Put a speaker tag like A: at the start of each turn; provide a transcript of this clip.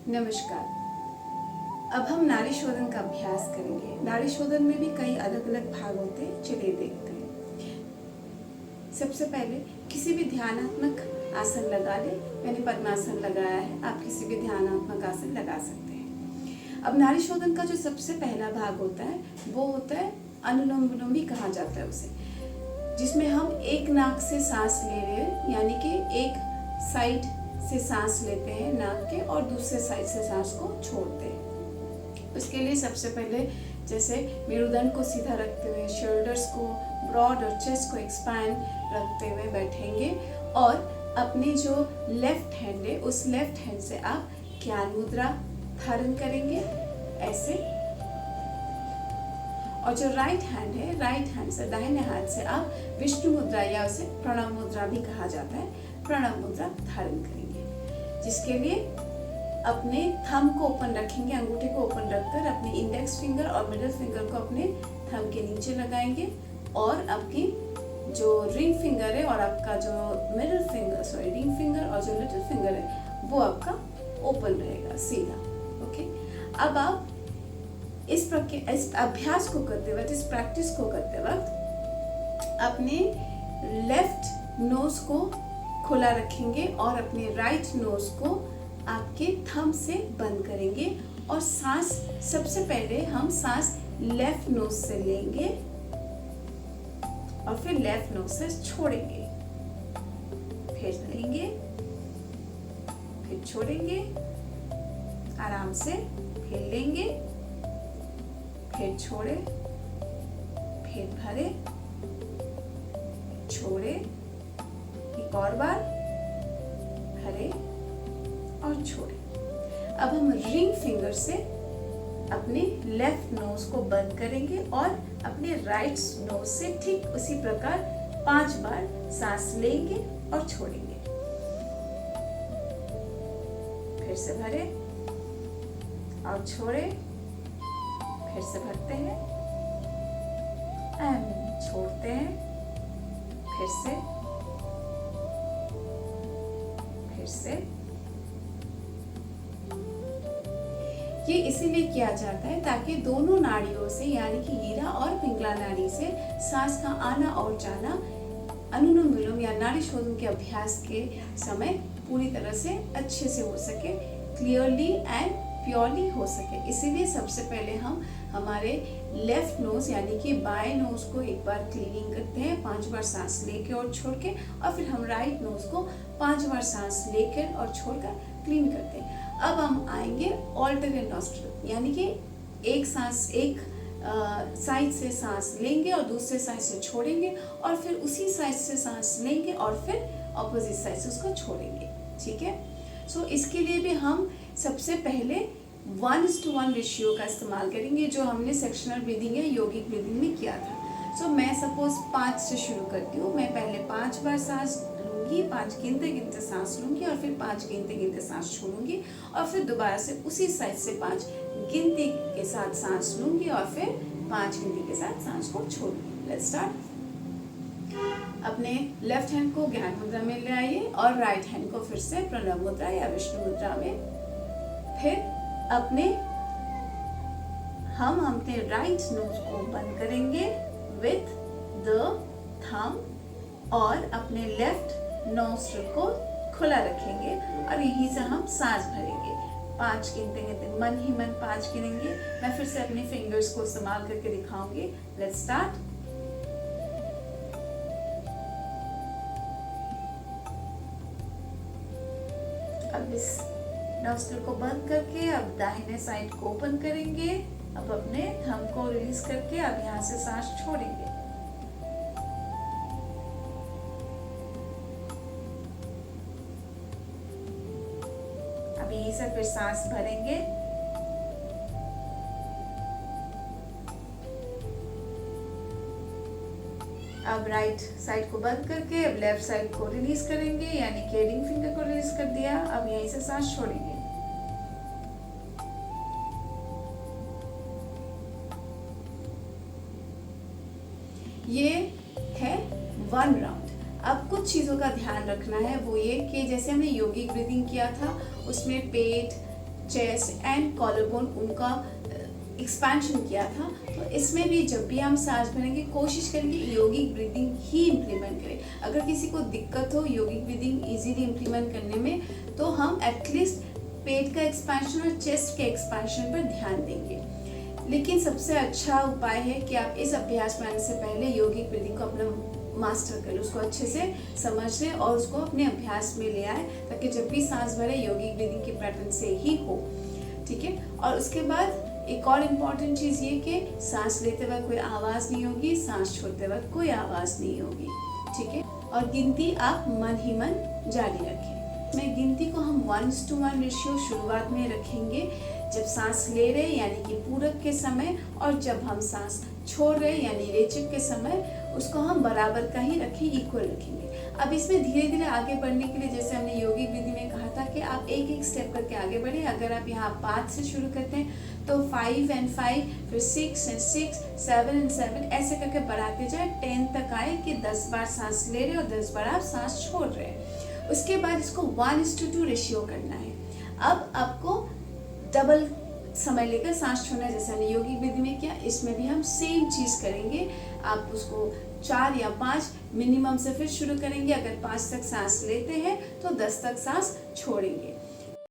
A: नमस्कार। अब हम नाड़ी शोधन का अभ्यास करेंगे। नाड़ी शोधन में भी कई अलग अलग भाग होते हैं, चलिए देखते हैं। सबसे पहले किसी भी ध्यानात्मक आसन लगा ले। मैंने पद्मासन लगाया है, आप किसी भी ध्यानात्मक आसन लगा सकते हैं। अब नाड़ी शोधन का जो सबसे पहला भाग होता है वो होता है अनुलोम विलोम भी कहा जाता है उसे, जिसमें हम एक नाक से सांस ले रहे हैं, यानी कि एक साइड से सांस लेते हैं नाक के और दूसरे साइड से सांस को छोड़ते हैं। उसके लिए सबसे पहले जैसे मेरुदंड को सीधा रखते हुए, शोल्डर्स को ब्रॉड और चेस्ट को एक्सपैंड रखते हुए बैठेंगे और अपनी जो लेफ्ट हैंड है उस लेफ्ट हैंड से आप ज्ञान मुद्रा धारण करेंगे ऐसे, और जो राइट हैंड है, राइट हैंड से दाहिने हाथ से आप विष्णु मुद्रा या उसे प्रणव मुद्रा भी कहा जाता है, प्रणव मुद्रा धारण करेंगे। जिसके लिए अपने थंब को ओपन रखेंगे, अंगूठे को ओपन रखकर अपने इंडेक्स फिंगर और मिडिल फिंगर को अपने थंब के नीचे लगाएंगे और आपकी जो रिंग फिंगर है और आपका जो middle finger, sorry ring finger और जो लिटिल फिंगर है वो आपका ओपन रहेगा सीधा। ओके, अब आप इस अभ्यास को करते वक्त, इस प्रैक्टिस को करते वक्त अपने लेफ्ट नोज को खुला रखेंगे और अपने राइट नोज को आपके थंब से बंद करेंगे और सांस सबसे पहले हम सांस लेफ्ट नोज से लेंगे और फिर लेफ्ट नोज से छोड़ेंगे, फिर लेंगे, फिर छोड़ेंगे आराम से, फिर लेंगे, फिर छोड़े, फिर भरे, छोड़े, एक और बार भरे और छोड़े। अब हम रिंग फिंगर से अपने लेफ्ट नोज को बंद करेंगे और अपने राइट नोज से ठीक उसी प्रकार 5 बार सांस लेंगे और छोड़ेंगे, फिर से भरे और छोड़े, फिर से भरते हैं एंड छोड़ते हैं, फिर से ये इसीलिए किया जाता है ताकि दोनों नाड़ियों से, यानी कि हीरा और पिंगला नाड़ी से सांस का आना और जाना अनुलोम विलोम या नाड़ी शोधन के अभ्यास के समय पूरी तरह से अच्छे से हो सके, क्लियरली एंड प्योरली हो सके। इसीलिए सबसे पहले हम हमारे लेफ्ट नोज यानी कि बाएं नोज को एक बार क्लीनिंग करते हैं 5 बार सांस लेके और छोड़ के, और फिर हम राइट नोज को 5 बार सांस लेकर और छोड़कर क्लीन करते हैं। अब हम आएंगे ऑल्टरनेट नॉस्ट्रल, यानी कि एक सांस एक साइड से सांस लेंगे और दूसरे साइड से छोड़ेंगे और फिर उसी साइड से सांस लेंगे और फिर ऑपोजिट साइड से उसको छोड़ेंगे। ठीक है, सो इसके लिए भी हम सबसे पहले 1:1 रेशियो का इस्तेमाल करेंगे जो हमने सेक्शनल ब्रीदिंग या योगिक ब्रीदिंग में किया था। सो मैं सपोज 5 से शुरू करती हूँ। मैं पहले 5 बार सांस लूंगी, 5 गिनते गिनते सांस लूंगी और फिर 5 गिनते गिनते सांस छोड़ूंगी और फिर दोबारा से उसी साइड से 5 गिनती के साथ सांस लूंगी और फिर 5 गिनती के साथ सांस को छोड़ूंगी। Let's start. अपने लेफ्ट हैंड को ज्ञान मुद्रा में ले आइए और राइट हैंड को फिर से प्रणव मुद्रा या विष्णु मुद्रा में। फिर हम अपने राइट नोज को बंद करेंगे विथ द थंब और अपने लेफ्ट नोस्ट्रिल को खुला रखेंगे और यहीं से हम सांस भरेंगे। 5 गिनते गिनते मन ही मन 5 गिनेंगे। मैं फिर से अपने फिंगर्स को इस्तेमाल करके दिखाऊंगी। Let's start. अब इस नोस्ट्रिल को बंद करके अब दाहिने साइड को ओपन करेंगे। अब अपने थंब को रिलीज करके अब यहाँ से सांस छोड़ेंगे। अब यहीं से फिर सांस भरेंगे। अब राइट साइड को बंद करके अब लेफ्ट साइड को रिलीज करेंगे, यानी कि रिंग फिंगर को रिलीज कर दिया। अब यहीं से सांस छोड़ेंगे। ये है 1 राउंड। अब कुछ चीज़ों का ध्यान रखना है, वो ये कि जैसे हमने योगिक ब्रीदिंग किया था उसमें पेट, चेस्ट एंड कॉलर बोन उनका एक्सपेंशन किया था। तो इसमें भी जब भी हम सांस भरेंगे कोशिश करेंगे योगिक ब्रीदिंग ही इम्प्लीमेंट करें। अगर किसी को दिक्कत हो योगिक ब्रीदिंग इजीली इम्प्लीमेंट करने में तो हम एटलीस्ट पेट का एक्सपेंशन और चेस्ट के एक्सपेंशन पर ध्यान देंगे। लेकिन सबसे अच्छा उपाय है कि आप इस अभ्यास में आने से पहले योगिक ब्रीदिंग को अपना मास्टर करें, उसको अच्छे से समझ लें और उसको अपने अभ्यास में ले आए, ताकि जब भी सांस भरे योगिक ब्रीदिंग के पैटर्न से ही हो। ठीक है। और उसके बाद एक और इम्पॉर्टेंट चीज़ ये कि सांस लेते वक्त कोई आवाज़ नहीं होगी, सांस छोड़ते वक्त कोई आवाज़ नहीं होगी। ठीक है। और गिनती आप मन ही मन जारी रखें। में गिनती को हम 1:1 रेशियो शुरुआत में रखेंगे, जब सांस ले रहे यानी कि पूरक के समय, और जब हम सांस छोड़ रहे यानी रेचक के समय उसको हम बराबर का ही रखें, इक्वल रखेंगे। अब इसमें धीरे धीरे आगे बढ़ने के लिए जैसे हमने योगिक विधि में कहा था कि आप एक एक स्टेप करके आगे बढ़े। अगर आप यहाँ 5 से शुरू करते हैं तो 5 and 5, फिर 6 and 6, 7 and 7 ऐसे करके बढ़ाते जाए 10 तक आए कि 10 बार सांस ले रहे और 10 बार आप सांस छोड़ रहे हैं। उसके बाद इसको 1:2 रेशियो करना है। अब आपको डबल समय लेकर सांस छोड़ना है, जैसे हमने योगिक विधि में किया, इसमें भी हम सेम चीज़ करेंगे। आप उसको 4 या 5 मिनिमम से फिर शुरू करेंगे। अगर 5 तक सांस लेते हैं तो 10 तक सांस छोड़ेंगे।